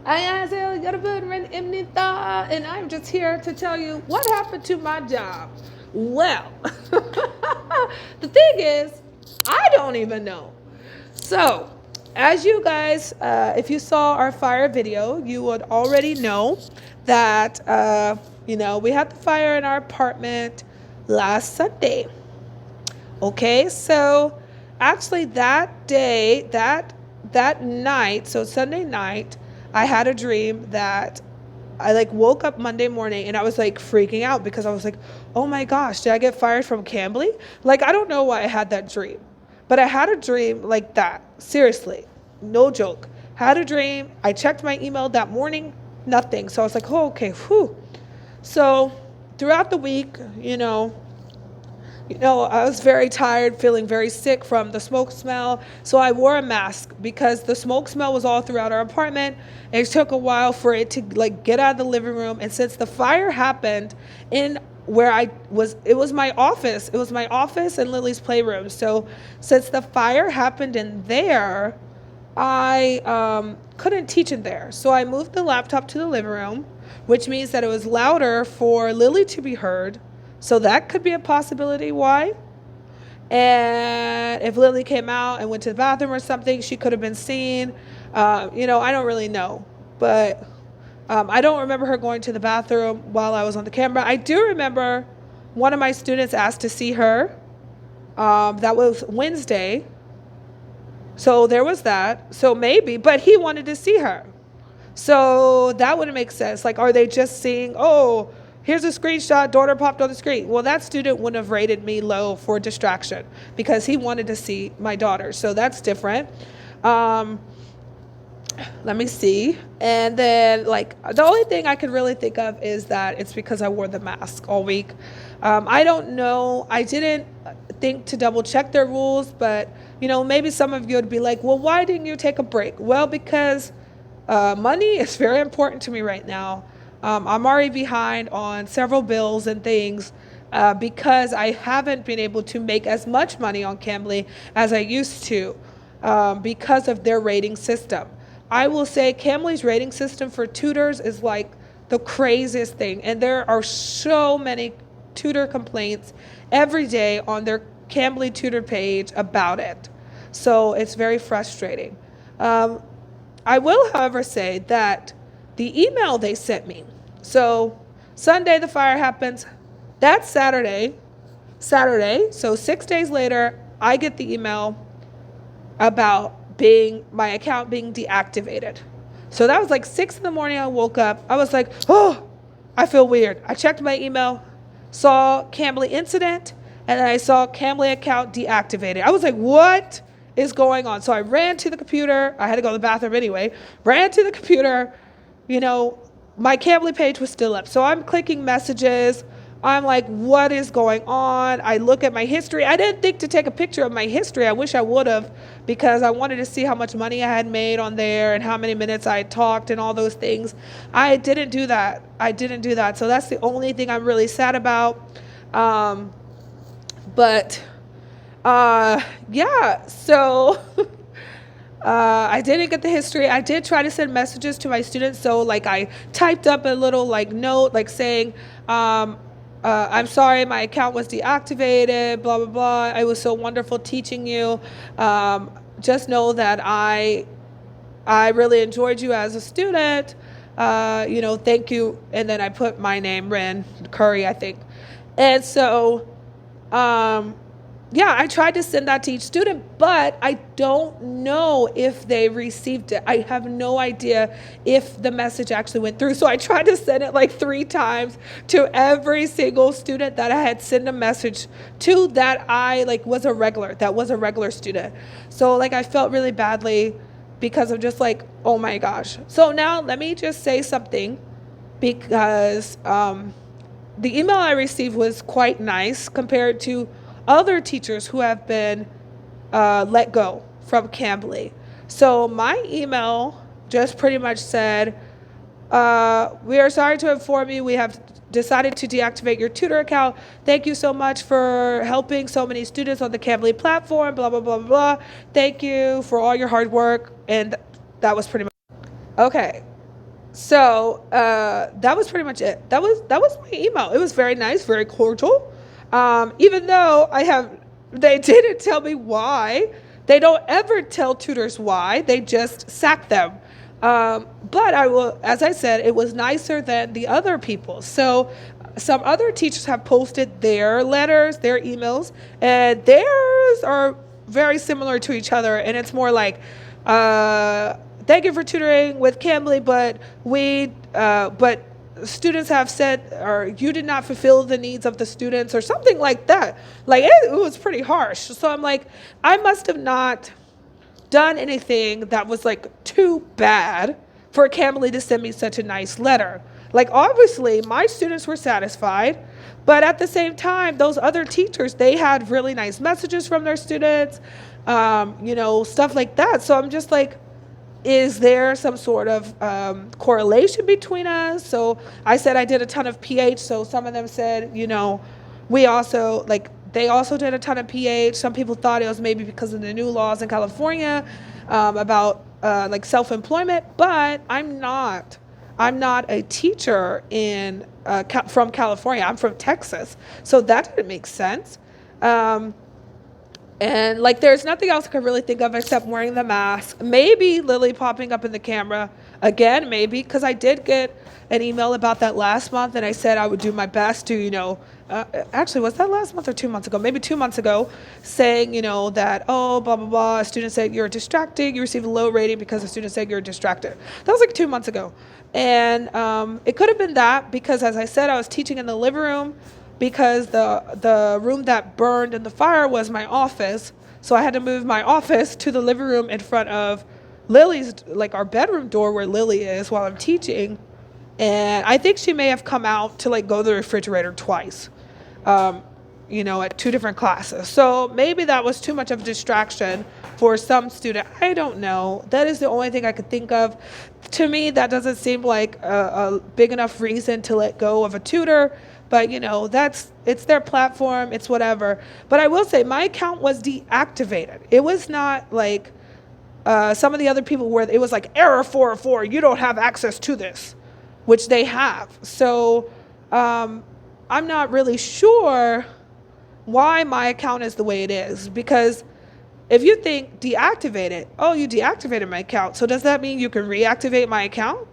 and I'm just here to tell you what happened to my job. Well, the thing is, I don't even know. So, as you guys, if you saw our fire video, you would already know that, we had the fire in our apartment last Sunday. Okay, so actually that day, that night, so Sunday night, I had a dream that I like woke up Monday morning and I was like freaking out because I was like, oh my gosh, did I get fired from Cambly? Like, I don't know why I had that dream, but I had a dream like that. Seriously, no joke. Had a dream. I checked my email that morning, nothing. So I was like, oh, okay, whew. So throughout the week, I was very tired, feeling very sick from the smoke smell. So I wore a mask because the smoke smell was all throughout our apartment. It took a while for it to like get out of the living room. And since the fire happened in where I was, it was my office. It was my office and Lily's playroom. So since the fire happened in there, I couldn't teach in there. So I moved the laptop to the living room, which means that it was louder for Lily to be heard. So that could be a possibility why. And if Lily came out and went to the bathroom or something, she could have been seen. I don't really know. But I don't remember her going to the bathroom while I was on the camera. I do remember one of my students asked to see her. That was Wednesday. So there was that. So maybe, but he wanted to see her. So that wouldn't make sense. Like, are they just seeing, oh, here's a screenshot, daughter popped on the screen. Well, that student wouldn't have rated me low for distraction because he wanted to see my daughter. So that's different. Let me see. And then, like, the only thing I can really think of is that it's because I wore the mask all week. I don't know. I didn't think to double check their rules, but, maybe some of you would be like, well, why didn't you take a break? Well, because money is very important to me right now. I'm already behind on several bills and things because I haven't been able to make as much money on Cambly as I used to because of their rating system. I will say Cambly's rating system for tutors is like the craziest thing. And there are so many tutor complaints every day on their Cambly Tutor page about it. So it's very frustrating. I will, however, say that the email they sent me. So Sunday, the fire happens. That's Saturday. So 6 days later, I get the email about my account being deactivated. So that was like 6 in the morning. I woke up. I was like, oh, I feel weird. I checked my email, saw Cambly incident, and then I saw Cambly account deactivated. I was like, what is going on? So I ran to the computer. I had to go to the bathroom anyway. Ran to the computer. My Cambly page was still up. So I'm clicking messages. I'm like, what is going on? I look at my history. I didn't think to take a picture of my history. I wish I would have because I wanted to see how much money I had made on there and how many minutes I had talked and all those things. I didn't do that. So that's the only thing I'm really sad about. So I didn't get the history. I did try to send messages to my students. So like I typed up a little like note like saying, I'm sorry, my account was deactivated, blah, blah, blah. It was so wonderful teaching you. Just know that I really enjoyed you as a student. Thank you. And then I put my name, Ren Curry, I think. And so, I tried to send that to each student, but I don't know if they received it. I have no idea if the message actually went through. So I tried to send it like 3 times to every single student that I had sent a message to that was a regular student. So I felt really badly because of just like, oh my gosh. So now let me just say something because the email I received was quite nice compared to other teachers who have been let go from Cambly. So my email just pretty much said, we are sorry to inform you we have decided to deactivate your tutor account. Thank you so much for helping so many students on the Cambly platform, blah, blah, blah, blah. Thank you for all your hard work. And that was pretty much okay. So that was pretty much it. That was my email. It was very nice, very cordial. Even though they didn't tell me why. They don't ever tell tutors why. They just sack them. But I will, as I said, it was nicer than the other people. So some other teachers have posted their letters, their emails, and theirs are very similar to each other. And it's more like, thank you for tutoring with Cambly, but students have said, or you did not fulfill the needs of the students, or something like that. Like it was pretty harsh. So I'm like, I must have not done anything that was like too bad for Cambly to send me such a nice letter. Like obviously my students were satisfied, but at the same time, those other teachers, they had really nice messages from their students, stuff like that. So I'm just like, is there some sort of correlation between us? So I said I did a ton of PH. So some of them said, we also they also did a ton of PH. Some people thought it was maybe because of the new laws in California about self-employment, but I'm not a teacher from California. I'm from Texas. So that didn't make sense. And there's nothing else I could really think of except wearing the mask. Maybe Lily popping up in the camera again, maybe, because I did get an email about that last month, and I said I would do my best to, actually, was that last month or 2 months ago? Maybe 2 months ago, saying, that, oh, blah, blah, blah, a student said you're distracting, you received a low rating because a student said you're distracted. That was 2 months ago. And it could have been that because, as I said, I was teaching in the living room, because the room that burned in the fire was my office. So I had to move my office to the living room in front of Lily's, our bedroom door where Lily is while I'm teaching. And I think she may have come out to go to the refrigerator twice, at 2 different classes. So maybe that was too much of a distraction for some student. I don't know. That is the only thing I could think of. To me, that doesn't seem like a big enough reason to let go of a tutor. But, it's their platform. It's whatever. But I will say my account was deactivated. It was not like some of the other people where it was error 404, you don't have access to this, which they have. So I'm not really sure why my account is the way it is. Because if you think deactivated, oh, you deactivated my account. So does that mean you can reactivate my account?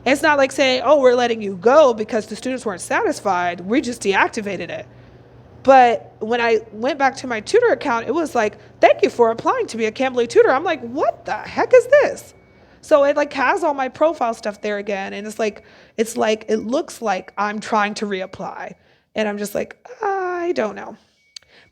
It's not like saying, oh, we're letting you go because the students weren't satisfied. We just deactivated it. But when I went back to my tutor account, it was like, thank you for applying to be a Cambly tutor. I'm like, what the heck is this? So it has all my profile stuff there again. And it looks like I'm trying to reapply. And I'm just like, I don't know.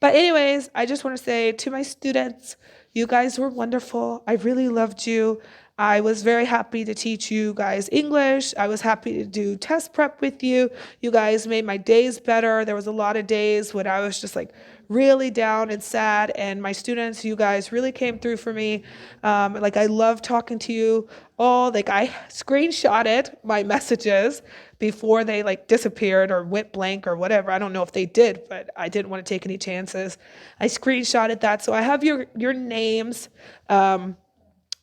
But anyways, I just want to say to my students, you guys were wonderful. I really loved you. I was very happy to teach you guys English. I was happy to do test prep with you. You guys made my days better. There was a lot of days when I was just really down and sad, and my students, you guys really came through for me. I love talking to you all. I screenshotted my messages before they disappeared or went blank or whatever. I don't know if they did, but I didn't want to take any chances. I screenshotted that. So I have your names.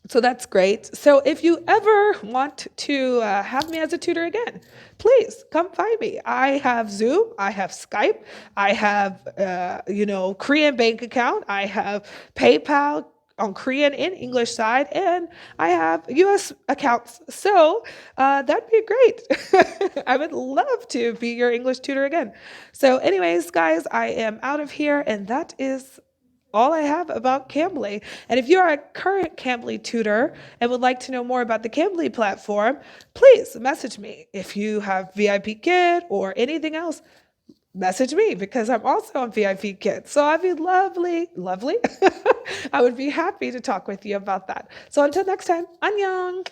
So that's great. So if you ever want to have me as a tutor again, please come find me. I have Zoom, I have Skype, I have, Korean bank account, I have PayPal on Korean and English side, and I have US accounts. So that'd be great. I would love to be your English tutor again. So anyways, guys, I am out of here, and that is all I have about Cambly. And if you are a current Cambly tutor and would like to know more about the Cambly platform, please message me. If you have VIP Kit or anything else, message me because I'm also on VIP Kit. So I'd be lovely. I would be happy to talk with you about that. So until next time, annyeong.